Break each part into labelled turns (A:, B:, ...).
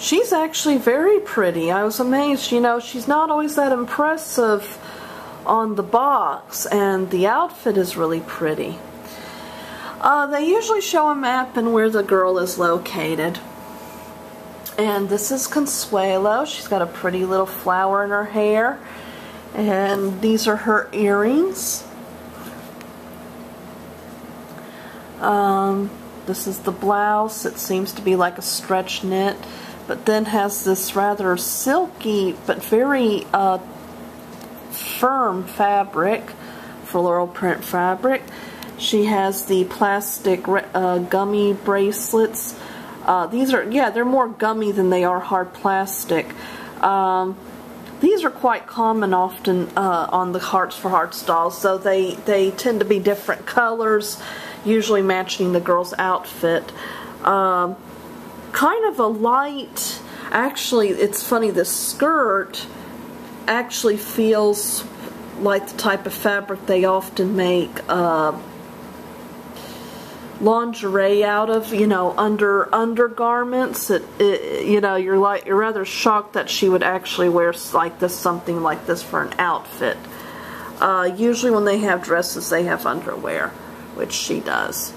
A: she's actually very pretty. I was amazed. You know, she's not always that impressive on the box, and the outfit is really pretty. They usually show a map and where the girl is located. And this is Consuelo. She's got a pretty little flower in her hair. And these are her earrings. This is the blouse. It sees to be like a stretch knit, but then has this rather silky but very firm fabric, floral print fabric. She has the plastic gummy bracelets. These are, yeah, they're more gummy than they are hard plastic. These are quite common often on the Hearts for Hearts dolls, so they tend to be different colors, usually matching the girl's outfit. Kind of a light, actually, it's funny, this skirt actually feels like the type of fabric they often make lingerie out of, you know, undergarments. You know, you're rather shocked that she would actually wear like this, something like this for an outfit. Usually when they have dresses, they have underwear, which she does.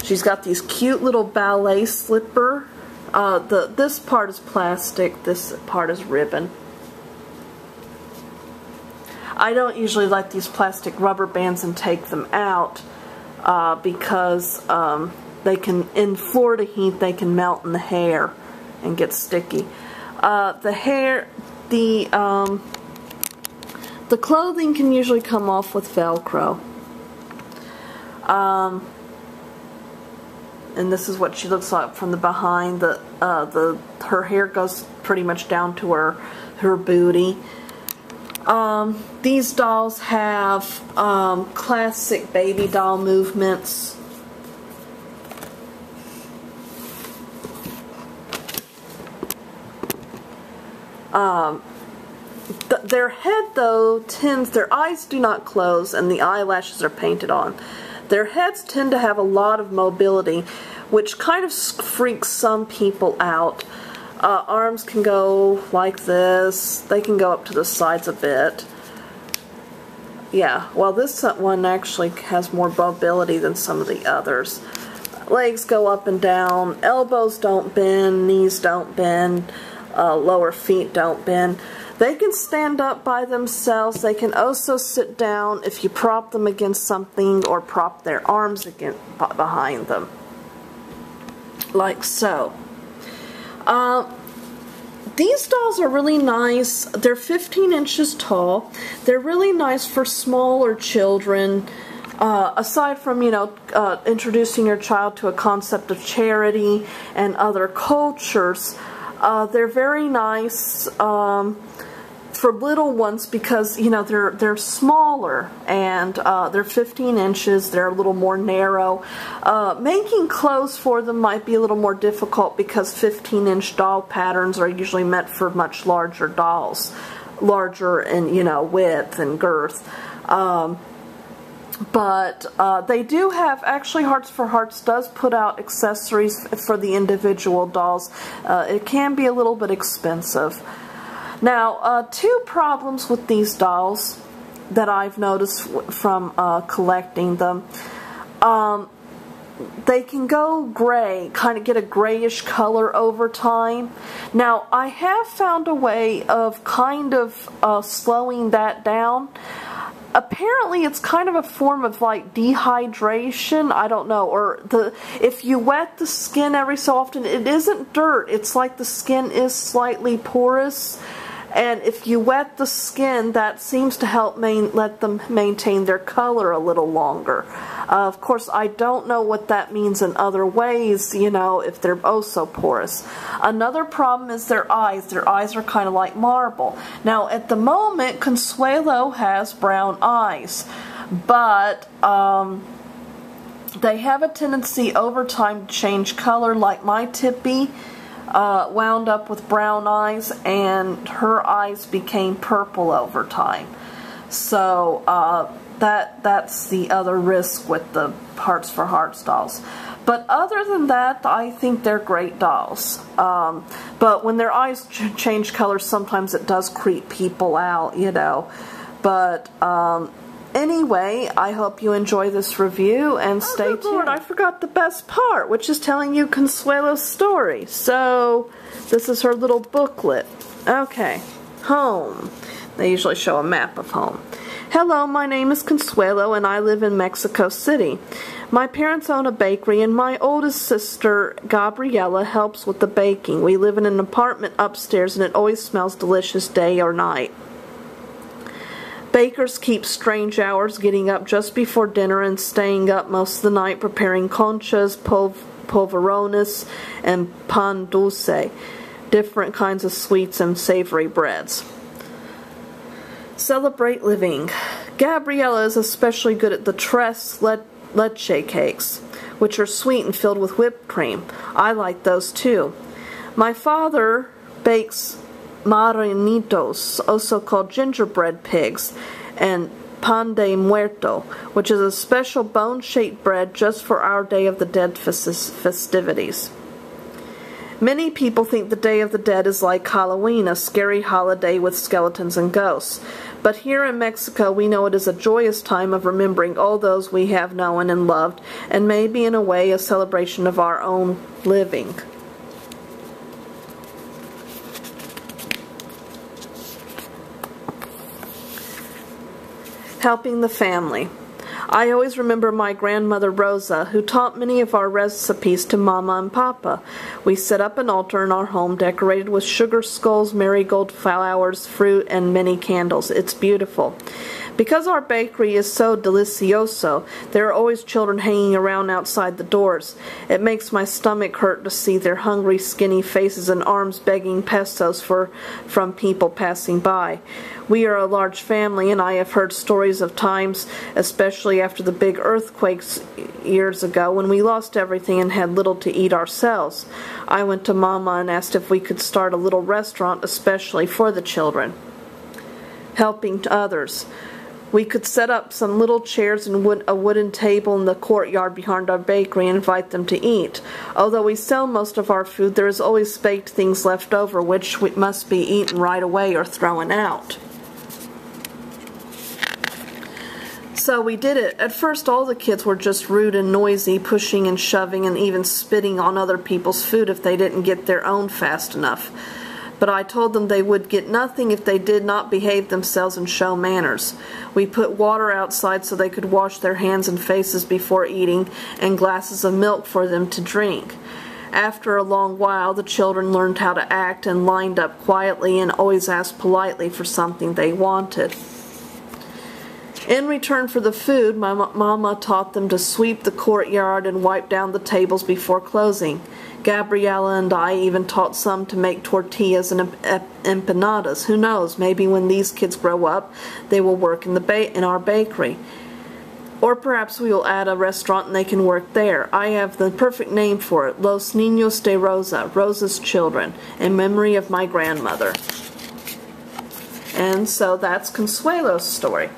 A: She's got these cute little ballet slipper. This part is plastic, this part is ribbon. I don't usually like these plastic rubber bands and take them out because they can, in Florida heat, they can melt in the hair and get sticky. The clothing can usually come off with Velcro. And this is what she looks like from the behind. Her hair goes pretty much down to her booty. These dolls have classic baby doll movements. Their head, though, their eyes do not close and the eyelashes are painted on. Their heads tend to have a lot of mobility, which kind of freaks some people out. Arms can go like this. They can go up to the sides a bit. Yeah, well, this one actually has more mobility than some of the others. Legs go up and down. Elbows don't bend. Knees don't bend. Lower feet don't bend. They can stand up by themselves. They can also sit down if you prop them against something or prop their arms behind them. Like so. These dolls are really nice. They're 15 inches tall. They're really nice for smaller children. Aside from, you know, introducing your child to a concept of charity and other cultures, they're very nice for little ones because, you know, they're smaller and they're 15 inches. They're a little more narrow. Making clothes for them might be a little more difficult because 15-inch doll patterns are usually meant for much larger dolls, larger in, you know, width and girth. But they do have, actually Hearts for Hearts does put out accessories for the individual dolls. It can be a little bit expensive. Now, two problems with these dolls that I've noticed from collecting them. They can go gray, kind of get a grayish color over time. Now, I have found a way of kind of slowing that down. Apparently, it's kind of a form of like dehydration, I don't know, or if you wet the skin every so often, it isn't dirt, it's like the skin is slightly porous, and if you wet the skin, that seems to help let them maintain their color a little longer. Of course, I don't know what that means in other ways, you know, if they're oh so porous. Another problem is their eyes. Their eyes are kind of like marble. Now, at the moment, Consuelo has brown eyes, but they have a tendency over time to change color, like my Tippy wound up with brown eyes, and her eyes became purple over time. So that's the other risk with the Hearts for Hearts dolls. But other than that, I think they're great dolls. But when their eyes change colors, sometimes it does creep people out, you know. But anyway, I hope you enjoy this review and stay tuned. Lord, I forgot the best part, which is telling you Consuelo's story. So this is her little booklet. Okay, home. They usually show a map of home. Hello, my name is Consuelo and I live in Mexico City. My parents own a bakery and my oldest sister, Gabriella, helps with the baking. We live in an apartment upstairs and it always smells delicious day or night. Bakers keep strange hours, getting up just before dinner and staying up most of the night preparing conchas, polvorones, and pan dulce, different kinds of sweets and savory breads. Celebrate living. Gabriella is especially good at the tres leche cakes, which are sweet and filled with whipped cream. I like those too. My father bakes marranitos, also called gingerbread pigs, and pan de muerto, which is a special bone-shaped bread just for our Day of the Dead festivities. Many people think the Day of the Dead is like Halloween, a scary holiday with skeletons and ghosts. But here in Mexico, we know it is a joyous time of remembering all those we have known and loved, and maybe in a way a celebration of our own living. Helping the family. I always remember my grandmother Rosa, who taught many of our recipes to Mama and Papa. We set up an altar in our home decorated with sugar skulls, marigold flowers, fruit, and many candles. It's beautiful. Because our bakery is so delicioso, there are always children hanging around outside the doors. It makes my stomach hurt to see their hungry, skinny faces and arms begging pesos from people passing by. We are a large family, and I have heard stories of times, especially after the big earthquakes years ago, when we lost everything and had little to eat ourselves. I went to Mama and asked if we could start a little restaurant especially for the children. Helping others. We could set up some little chairs and a wooden table in the courtyard behind our bakery and invite them to eat. Although we sell most of our food, there is always baked things left over, which must be eaten right away or thrown out. So we did it. At first, all the kids were just rude and noisy, pushing and shoving and even spitting on other people's food if they didn't get their own fast enough. But I told them they would get nothing if they did not behave themselves and show manners. We put water outside so they could wash their hands and faces before eating, and glasses of milk for them to drink. After a long while, the children learned how to act and lined up quietly and always asked politely for something they wanted. In return for the food, my mama taught them to sweep the courtyard and wipe down the tables before closing. Gabriella and I even taught some to make tortillas and empanadas. Who knows, maybe when these kids grow up, they will work in our bakery. Or perhaps we will add a restaurant and they can work there. I have the perfect name for it, Los Niños de Rosa, Rosa's Children, in memory of my grandmother. And so that's Consuelo's story.